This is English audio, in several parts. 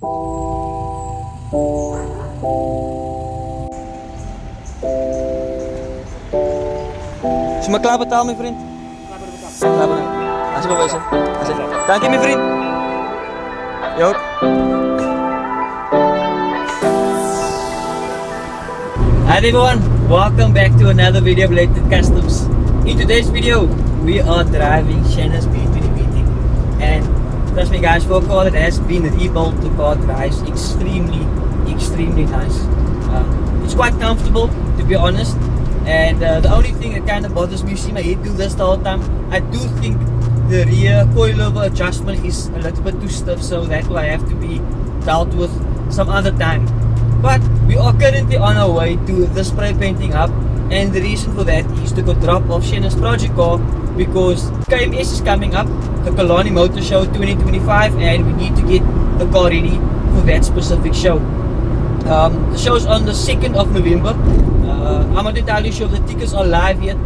Is je maar klaar betaald, mijn vriend? Klaar betaald. Als je wel wezen. Dank je, mijn vriend. Je ook. Hi everyone, welcome back to another video of LateLate Customs. In today's video, we are driving Shannon's B20 and trust me guys, for a car that has been rebuilt, the car drives extremely nice. It's quite comfortable, to be honest, and the only thing that kind of bothers me, you see my head do this the whole time, I do think the rear coilover adjustment is a little bit too stiff, so that will have to be dealt with some other time. But we are currently on our way to the Spraypainting Hub, and the reason for that is to go drop off Shannon's project car because KMS is coming up, the Killarney Motor Show 2025, and we need to get the car ready for that specific show. The show is on the 2nd of November. I'm not entirely sure if the tickets are live yet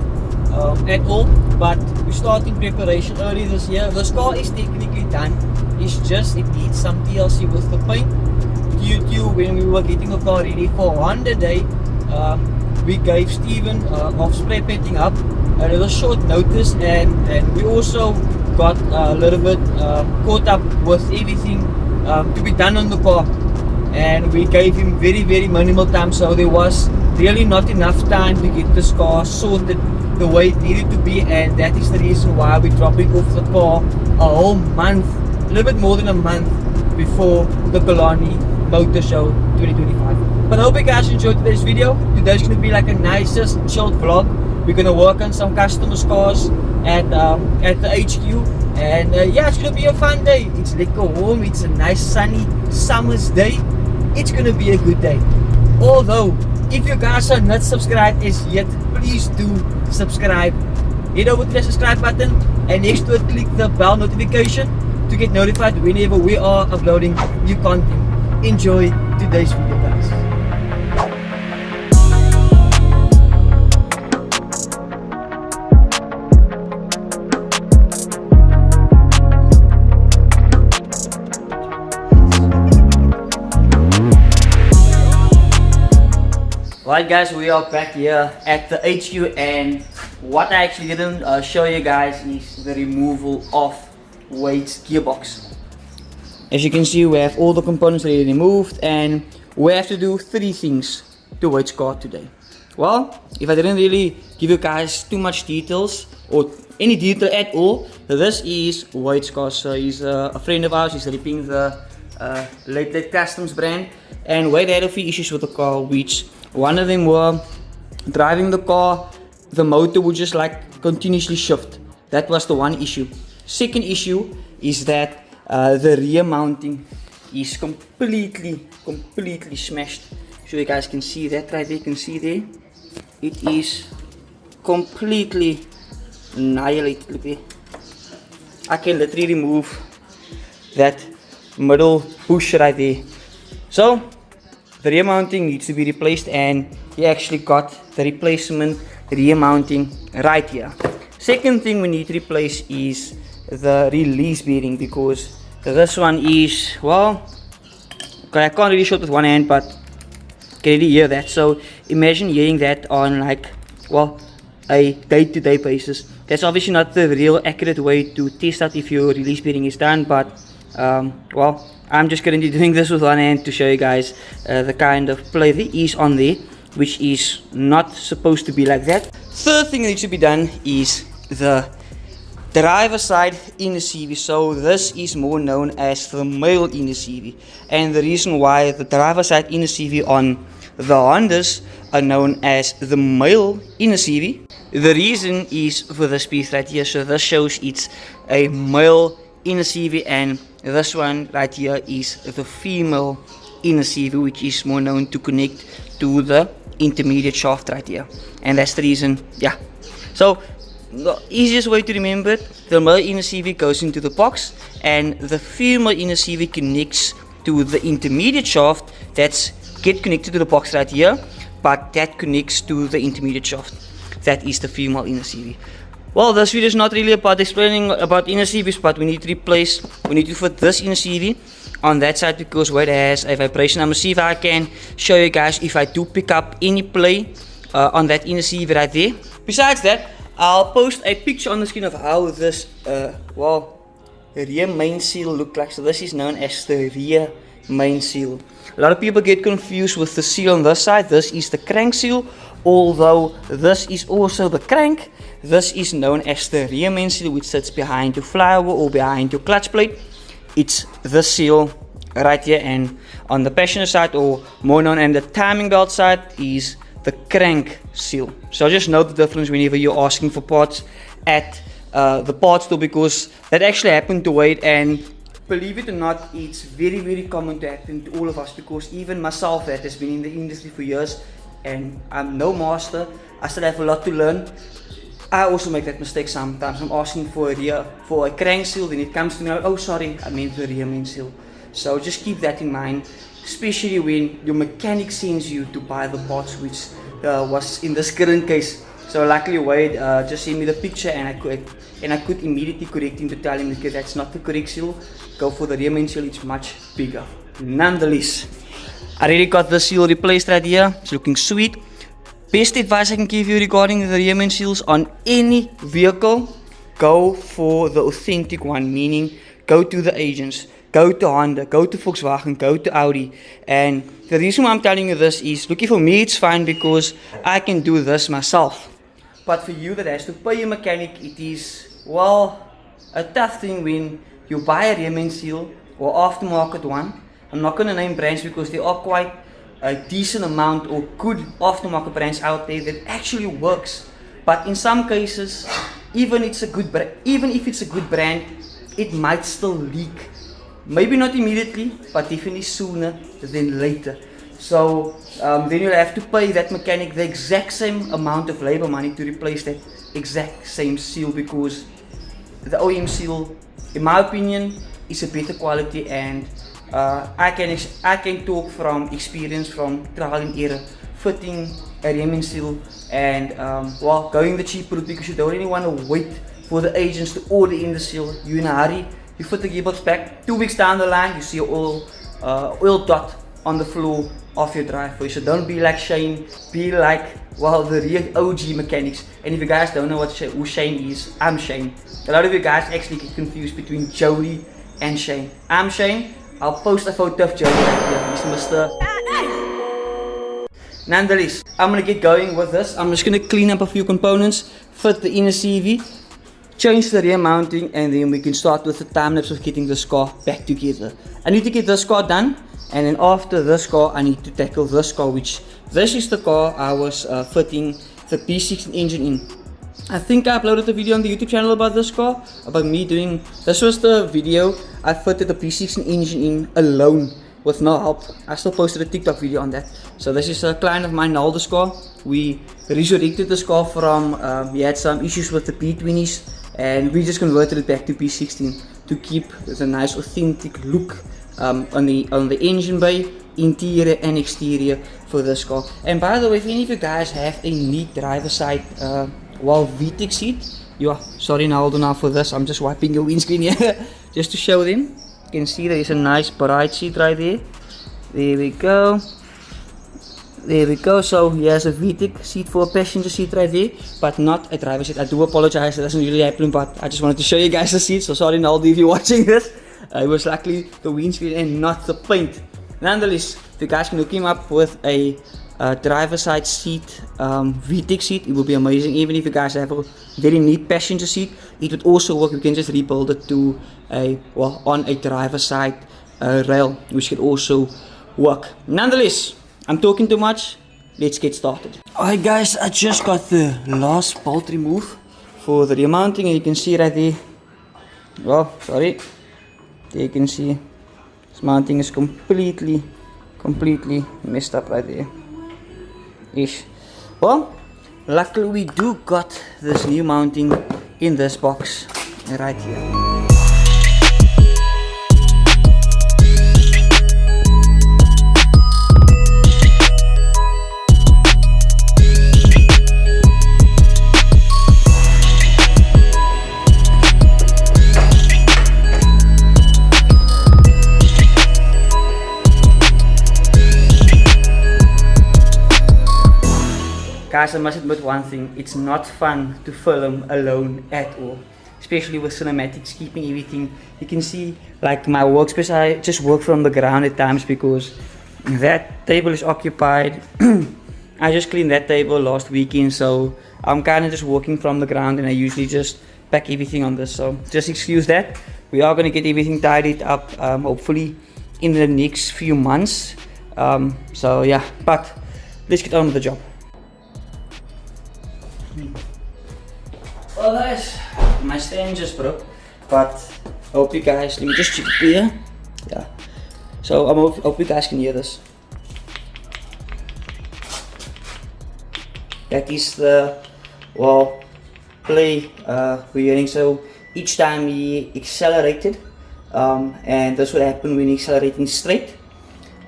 at all, but we're starting preparation early this year. The car is technically done, it's just it needs some TLC with the paint. Due to when we were getting the car ready for Honda Day, we gave Steven of Spraypainting Hub a little short notice, and we also got a little bit caught up with everything to be done on the car, and we gave him very minimal time, so there was really not enough time to get this car sorted the way it needed to be, and that is the reason why we're dropping off the car a whole month, a little bit more than a month before the Killarney Motor Show 2025. But I hope you guys enjoyed today's video. Today's going to be like a nice, just chilled vlog. We're going to work on some customers' cars at the HQ, and yeah, it's going to be a fun day. It's like a warm, it's a nice sunny summer's day. It's going to be a good day. Although, if you guys are not subscribed as yet, please do subscribe. Head over to the subscribe button, and next to it click the bell notification to get notified whenever we are uploading new content. Enjoy today's video, guys. Alright guys, we are back here at the HQ, and what I actually didn't show you guys is the removal of Wade's gearbox. As you can see, we have all the components already removed, and we have to do 3 things to Wade's car today. Well, if I didn't really give you guys too much details or any detail at all, this is Wade's car. So he's a friend of ours. He's repping the LateLate Customs brand, and Wade had a few issues with the car, which one of them were driving the car, the motor would just like continuously shift. That was the one issue. Second issue is that the rear mounting is completely smashed. So you guys can see that right there, you can see there. It is completely annihilated, look there. I can literally remove that middle bush right there. So the rear mounting needs to be replaced, and he actually got the replacement rear mounting right here. Second thing we need to replace is the release bearing, because this one is, well, I can't really show it with one hand, but you can really hear that. So imagine hearing that on like, well, a day-to-day basis. That's obviously not the real accurate way to test out if your release bearing is done, but well, I'm just currently doing this with one hand to show you guys the kind of play there is on there, which is not supposed to be like that. Third thing that needs to be done is the driver side inner CV. So this is more known as the male inner CV, and the reason why the driver side inner CV on the Hondas are known as the male inner CV, the reason is for this piece right here. So this shows it's a male inner CV, and this one right here is the female inner CV, which is more known to connect to the intermediate shaft right here, and that's the reason. Yeah, so the easiest way to remember it, the male inner CV goes into the box, and the female inner CV connects to the intermediate shaft. That's get connected to the box right here, but that connects to the intermediate shaft. That is the female inner CV. Well, this video is not really about explaining about inner CVs, but we need to fit this inner CV on that side because where it has a vibration. I'm gonna see if I can show you guys if I do pick up any play on that inner CV right there. Besides that, I'll post a picture on the screen of how this rear main seal look like. So this is known as the rear main seal. A lot of people get confused with the seal on this side. This is the crank seal, although this is also the crank. This is known as the rear main seal, which sits behind your flywheel or behind your clutch plate. It's the seal right here, and on the passenger side, or more known and the timing belt side, is the crank seal. So just note the difference whenever you're asking for parts at the parts store, because that actually happened to Wade, and believe it or not, it's very, very common to happen to all of us, because even myself that has been in the industry for years and I'm no master, I still have a lot to learn. I also make that mistake sometimes. I'm asking for a crank seal, then it comes to me, oh sorry, I meant the rear main seal. So just keep that in mind, especially when your mechanic sends you to buy the parts, which was in this current case. So luckily Wade just sent me the picture, and I could immediately correct him to tell him that that's not the correct seal. Go for the rear main seal, it's much bigger. Nonetheless, I already got the seal replaced right here. It's looking sweet. Best advice I can give you regarding the rear main seals on any vehicle, go for the authentic one, meaning go to the agents, go to Honda, go to Volkswagen, go to Audi. And the reason why I'm telling you this is, looking for me it's fine because I can do this myself. But for you that has to pay your mechanic, it is, well, a tough thing when you buy a rear main seal or aftermarket one. I'm not going to name brands because there are quite a decent amount or good aftermarket brands out there that actually works. But in some cases, even if it's a good brand, it might still leak. Maybe not immediately, but definitely sooner than later. So then you'll have to pay that mechanic the exact same amount of labor money to replace that exact same seal, because the OEM seal, in my opinion, is a better quality, and I can talk from experience, from trial and error, fitting a rear main seal and going the cheap route, because you don't really want to wait for the agents to order in the seal. You're in a hurry, you put the gearbox back, 2 weeks down the line you see an oil dot on the floor of your driveway. So don't be like Shane, be like the real OG mechanics. And if you guys don't know who Shane is, I'm Shane. A lot of you guys actually get confused between Jody and Shane. I'm Shane. I'll post a photo of Jody right here. He's Mr. Nonetheless, I'm gonna get going with this. I'm just gonna clean up a few components, fit the inner CV, change the rear mounting, and then we can start with the time lapse of getting this car back together. I need to get this car done, and then after this car I need to tackle this car, which this is the car I was fitting the P16 engine in. I think I uploaded a video on the YouTube channel about this car, about me doing, this was the video I fitted the P16 engine in alone with no help. I still posted a TikTok video on that. So this is a client of mine, Naldo's car. We resurrected this car from, he had some issues with the P20s, and we just converted it back to P16 to keep the nice authentic look on the engine bay, interior and exterior for this car. And by the way, if any of you guys have a neat driver side VTEC seat, sorry Naldo now for this, I'm just wiping your windscreen here just to show them. You can see there is a nice bright seat right there. There we go. There we go. So he has a VTEC seat for a passenger seat right there, but not a driver seat. I do apologize, it doesn't really happen, but I just wanted to show you guys the seat. So sorry Naldo if you're watching this. It was luckily the windscreen and not the paint. Nonetheless, if you guys can hook him up with a driver side seat, VTEC seat, it will be amazing. Even if you guys have a very neat passenger seat, it would also work. You can just rebuild it to on a driver side rail, which could also work. Nonetheless, I'm talking too much, let's get started. Alright guys, I just got the last bolt removed for the rear mounting, and you can see right there, there you can see this mounting is completely messed up right there. Ish. Well, luckily we do got this new mounting in this box right here. guys, I must admit one thing, it's not fun to film alone at all, especially with cinematics, keeping everything. You can see like my workspace, I just work from the ground at times because that table is occupied. I just cleaned that table last weekend, so I'm kind of just working from the ground, and I usually just pack everything on this, so just excuse that. We are going to get everything tidied up, hopefully in the next few months. So yeah, but let's get on with the job. Well guys, my stand just broke, but I hope you guys, let me just check it here. Yeah, so I hope you guys can hear this. That is the, well, play we're hearing. So each time he accelerated, and this would happen when accelerating straight.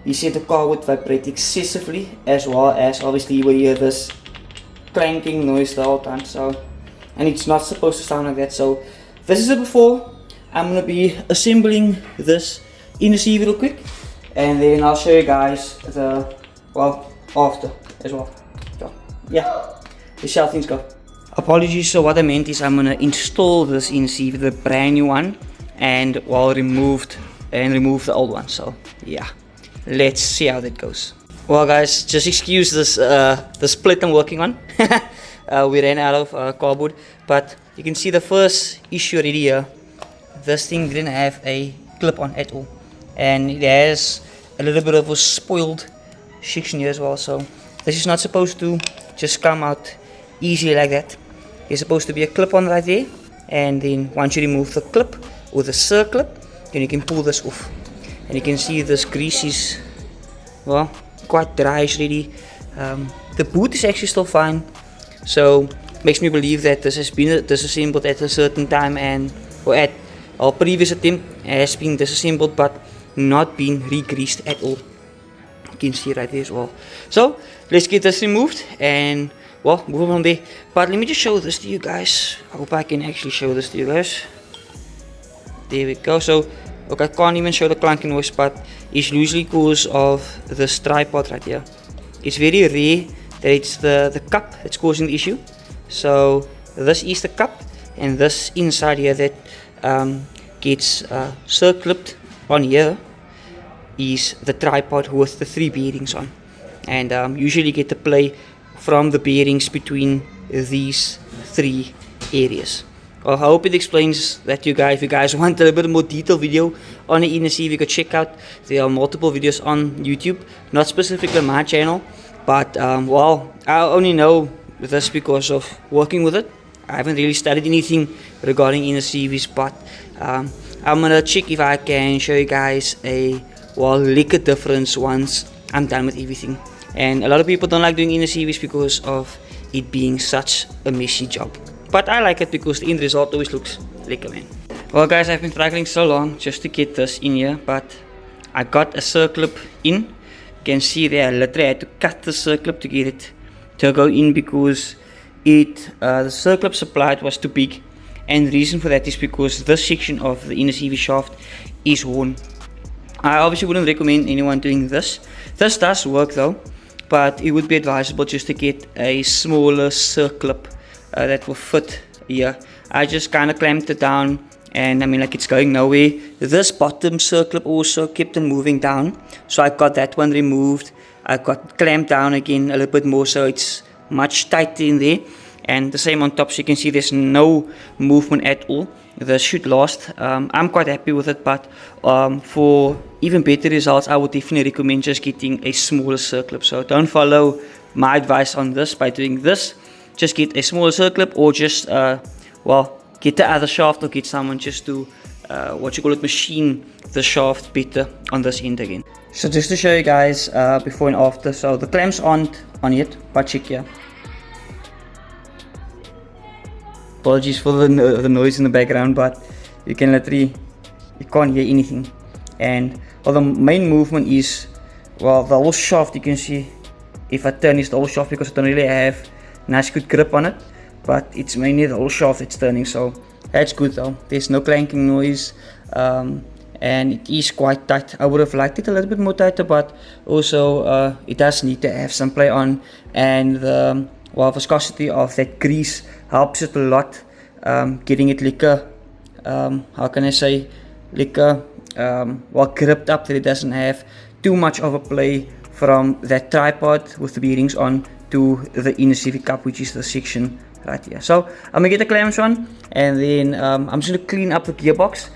He said the car would vibrate excessively, as well as obviously you will hear this clanking noise the whole time. So, and it's not supposed to sound like that. So this is it before. I'm gonna be assembling this in the CV real quick, and then I'll show you guys the, well, after as well. So yeah, let's see how things go. Apologies, so what I meant is I'm gonna install this in CV, the brand new one, and well, remove the old one. So yeah, let's see how that goes. Well guys, just excuse this the split I'm working on. We ran out of cardboard, but you can see the first issue already here. This thing didn't have a clip on at all, and it has a little bit of a spoiled section here as well. So this is not supposed to just come out easily like that. There's supposed to be a clip on right there, and then once you remove the clip or the circlip, then you can pull this off, and you can see this grease is, well, quite dry already. The boot is actually still fine, so makes me believe that this has been disassembled at a certain time, and or at our previous attempt has been disassembled but not been re-greased at all. You can see right there as well. So let's get this removed and, well, move on there. But let me just show this to you guys. I hope I can actually show this to you guys. There we go. So okay, I can't even show the clunking noise, but it's usually because of this tripod right here. It's very rare that it's the cup that's causing the issue. So this is the cup, and this inside here that gets circlipped on here is the tripod with the 3 bearings on, and usually get the play from the bearings between these 3 areas. Well, I hope it explains that to you guys. If you guys want a little bit more detailed video on the NSC, you can check out. There are multiple videos on YouTube, not specifically on my channel, but well, I only know this because of working with it. I haven't really studied anything regarding NSCs, but I'm gonna check if I can show you guys a, well, liquor difference once I'm done with everything. And a lot of people don't like doing NSCs because of it being such a messy job. But I like it because the end result always looks lekker, man. Well guys, I've been struggling so long just to get this in here, but I got a circlip in. You can see there I literally had to cut the circlip to get it to go in because the circlip supplied was too big, and the reason for that is because this section of the inner CV shaft is worn. I obviously wouldn't recommend anyone doing this. This does work though, but it would be advisable just to get a smaller circlip that will fit here. I just kind of clamped it down, and I mean, like, it's going nowhere. This bottom circlip also kept on moving down, so I got that one removed. I got clamped down again a little bit more, so it's much tighter in there, and the same on top. So you can see there's no movement at all. This should last. I'm quite happy with it, but for even better results, I would definitely recommend just getting a smaller circlip. So don't follow my advice on this by doing this. Just get a smaller circlip, or just well, get the other shaft, or get someone just to machine the shaft better on this end again. So just to show you guys before and after. So the clamps aren't on yet, but check here. Apologies for the noise in the background, but you can literally, you can't hear anything. And well, the main movement is, well, the whole shaft. You can see if I turn is the whole shaft, because I don't really have nice good grip on it, but it's mainly the whole shaft that's turning. So that's good though. There's no clanking noise, and it is quite tight. I would have liked it a little bit more tighter, but also it does need to have some play on, and the viscosity of that grease helps it a lot, getting it liquor, how can I say, liquor, gripped up, that it doesn't have too much of a play from that tripod with the bearings on to the inner CV cup, which is the section right here. So I'm gonna get the clamps on, and then I'm just gonna clean up the gearbox,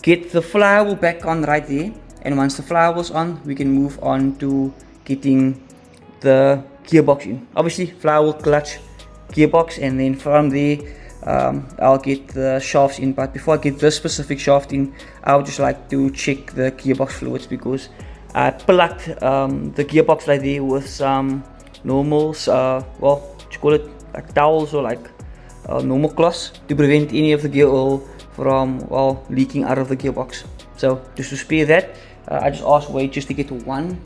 get the flywheel back on right there, and once the flywheel's on, we can move on to getting the gearbox in. Obviously flywheel, clutch, gearbox, and then from there I'll get the shafts in. But before I get this specific shaft in, I would just like to check the gearbox fluids, because I plugged the gearbox right there with some normal what you call it, like towels or like normal cloths, to prevent any of the gear oil from leaking out of the gearbox. So just to spare that, I just asked Wade just to get one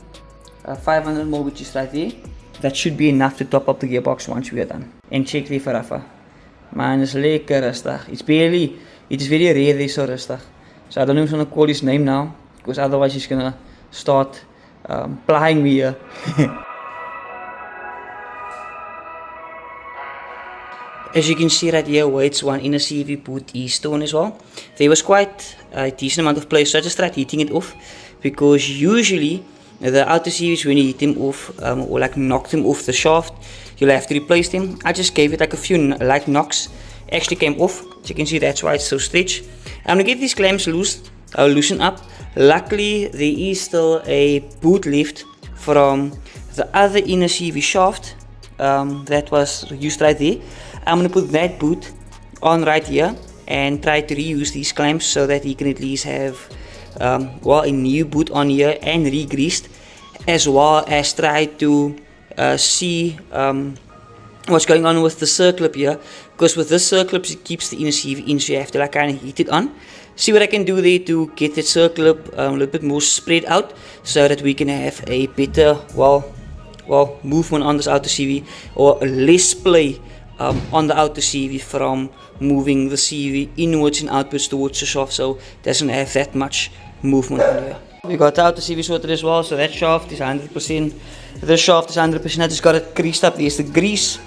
500ml, which is right there. That should be enough to top up the gearbox once we are done. And check the Farafa. Man, is lekker rustig. It is very rare they're so rustig. So I don't even want to call his name now, because otherwise he's gonna start plying me here. As you can see right here, Wade's one inner CV boot is stone as well. There was quite a decent amount of play, so I just tried hitting it off, because usually the outer CVs, when you hit them off or like knock them off the shaft, you'll have to replace them. I just gave it like a few light knocks, actually came off, so you can see that's why it's so stretched. I'm gonna get these clamps loosen up. Luckily there is still a boot left from the other inner CV shaft that was used right there. I'm gonna put that boot on right here and try to reuse these clamps so that he can at least have a new boot on here and re-greased, as well as try to see what's going on with the circlip here, because with this circlip it keeps the inner CV in, so you have to like kind of heat it on. See what I can do there to get that circlip a little bit more spread out, so that we can have a better movement on this outer CV, or less play on the outer CV from moving the CV inwards and outwards towards the shaft, so it doesn't have that much movement on here. We got the outer CV sorted as well, so that shaft is 100%. This shaft is 100%. I just got it greased up. There's the grease.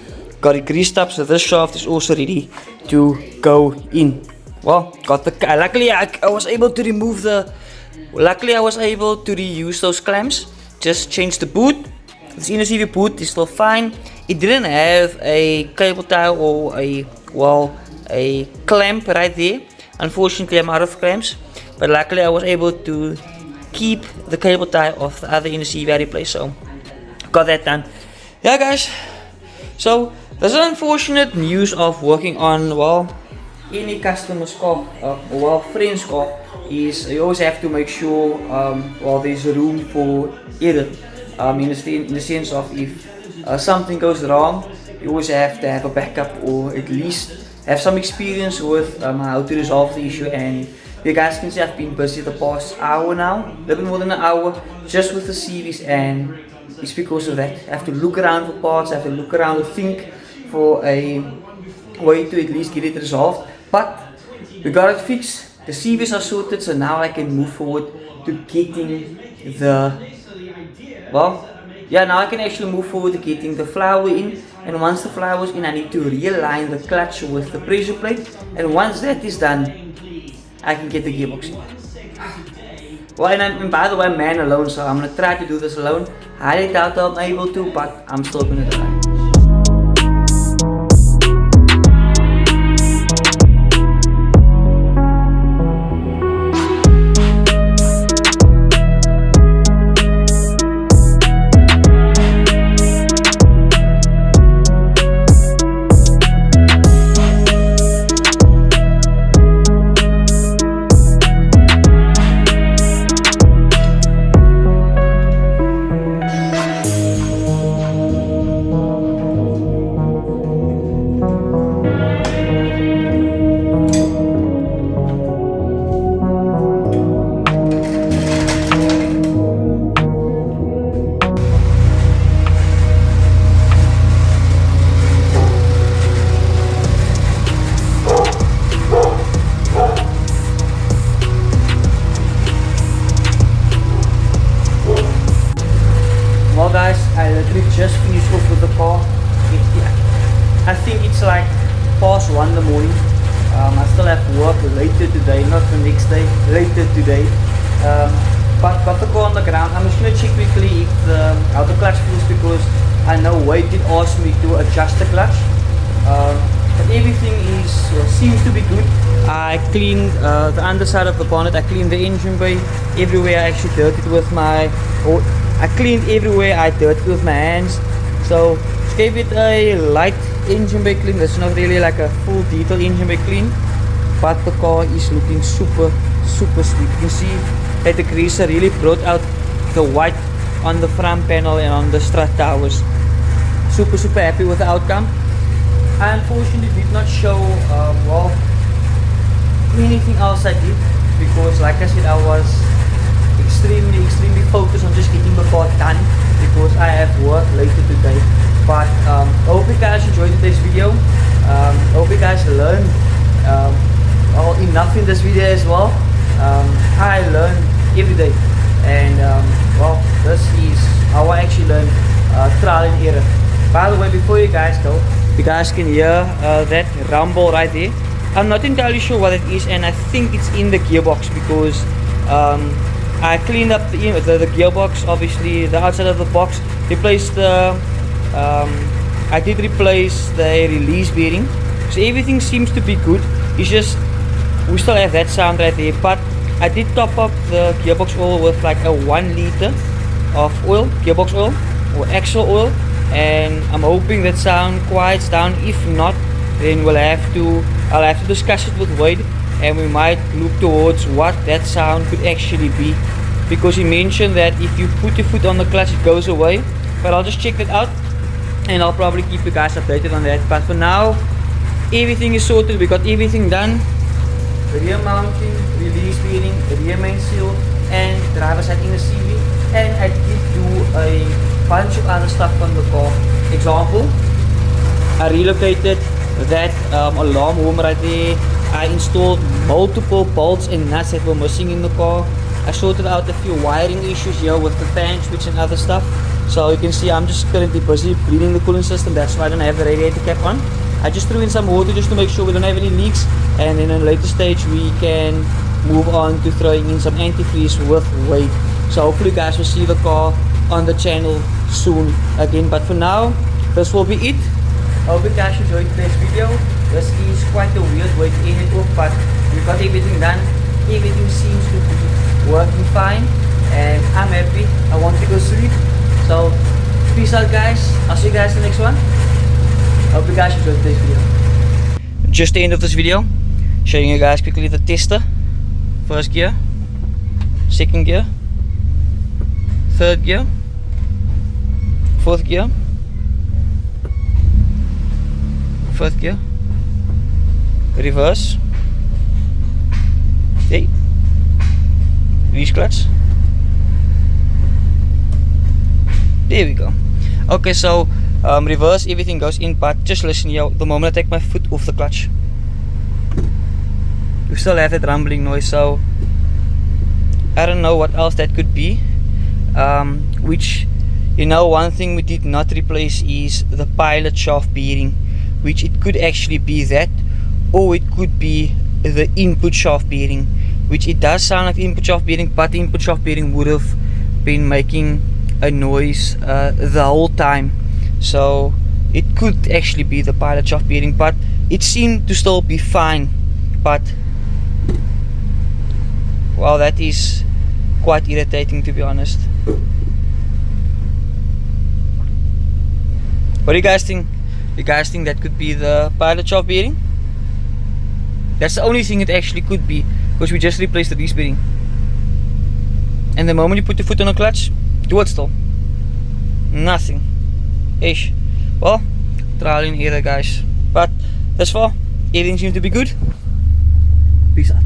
Got it greased up, so this shaft is also ready to go in. Well, luckily I was able to remove luckily I was able to reuse those clamps. Just change the boot. This inner CV boot is still fine. It didn't have a cable tie or a clamp right there. Unfortunately I'm out of clamps, but luckily I was able to keep the cable tie of the other inner CV I replaced, so got that done. Yeah guys, so this is unfortunate news of working on any customer's car or friend's car, is you always have to make sure there's room for error, in the sense of if something goes wrong, you always have to have a backup, or at least have some experience with how to resolve the issue. And you guys can see I've been busy the past hour now, a little bit more than an hour, just with the CVs, and it's because of that. I have to look around for parts, I have to look around and think for a way to at least get it resolved. But we got it fixed, the CVs are sorted, so now I can move forward to getting now I can actually move forward to getting the flywheel in. And once the flywheel is in, I need to realign the clutch with the pressure plate, and once that is done, I can get the gearbox in. Well, and by the way, I'm man alone, so I'm gonna try to do this alone. Highly doubt I'm able to, but I'm still gonna try. Well guys, I literally just finished off with the car. I think it's like past 1 in the morning. I still have work later today, not the next day, later today. But got the car on the ground. I'm just gonna check quickly if how the clutch feels, because I know Wade did ask me to adjust the clutch. But everything seems to be good. I cleaned the underside of the bonnet. I cleaned the engine bay. Everywhere I actually dirted with my, I cleaned everywhere I dirted with my hands. So just gave it a light engine bay clean. That's not really like a full detail engine bay clean, but the car is looking super sweet. You can see that the greaser really brought out the white on the front panel and on the strut towers. Super happy with the outcome. I unfortunately did not show well, anything else I did, because like I said, I was extremely focused on just getting the car done, because I have work later today. But I hope you guys enjoyed today's video. Hope you guys learned well, enough in this video as well. I learn every day, and well, this is how I actually learn, trial and error. By the way, before you guys go, you guys can hear that rumble right there. I'm not entirely sure what it is, and I think it's in the gearbox, because I cleaned up the gearbox, obviously the outside of the box, replaced the I did replace the release bearing, so everything seems to be good. It's just we still have that sound right there, but I did top up the gearbox oil with like a 1 liter of oil, gearbox oil or axle oil, and I'm hoping that sound quiets down. If not, then I'll have to discuss it with Wade, and we might look towards what that sound could actually be, because he mentioned that if you put your foot on the clutch it goes away. But I'll just check that out, and I'll probably keep you guys updated on that. But for now, everything is sorted. We got everything done: rear mounting, release bearing, rear main seal, and driver side inner CV. And I did do a bunch of other stuff on the car. Example, I relocated that alarm home right there. I installed multiple bolts and nuts that were missing in the car. I sorted out a few wiring issues here with the fan switch and other stuff. So you can see I'm just currently busy cleaning the cooling system. That's why I don't have the radiator cap on. I just threw in some water just to make sure we don't have any leaks, and then in a later stage we can move on to throwing in some antifreeze with Wade. So hopefully you guys will see the car on the channel soon again. But for now, this will be it. I hope you guys enjoyed today's video. This is quite a weird way to end it off, but we got everything done. Everything seems to be working fine, and I'm happy. I want to go sleep. So peace out guys. I'll see you guys in the next one. I hope you guys enjoyed today's video. Just the end of this video, showing you guys quickly the tester. First gear, second gear, third gear, fourth gear, fifth gear, reverse, hey, release clutch. There we go. Okay, so reverse, everything goes in, but just listen here. The moment I take my foot off the clutch, we still have that rumbling noise. So I don't know what else that could be. Which, you know, one thing we did not replace is the pilot shaft bearing, which it could actually be that, or it could be the input shaft bearing, which it does sound like input shaft bearing, but the input shaft bearing would have been making a noise the whole time. So it could actually be the pilot shaft bearing, but it seemed to still be fine. But wow, that is quite irritating, to be honest. What do you guys think? You guys think that could be the pilot shaft bearing? That's the only thing it actually could be, because we just replaced the release bearing. And the moment you put your foot on the clutch, do it still. Nothing. Ish. Well, trial and error guys. But thus far, everything seems to be good. Peace out.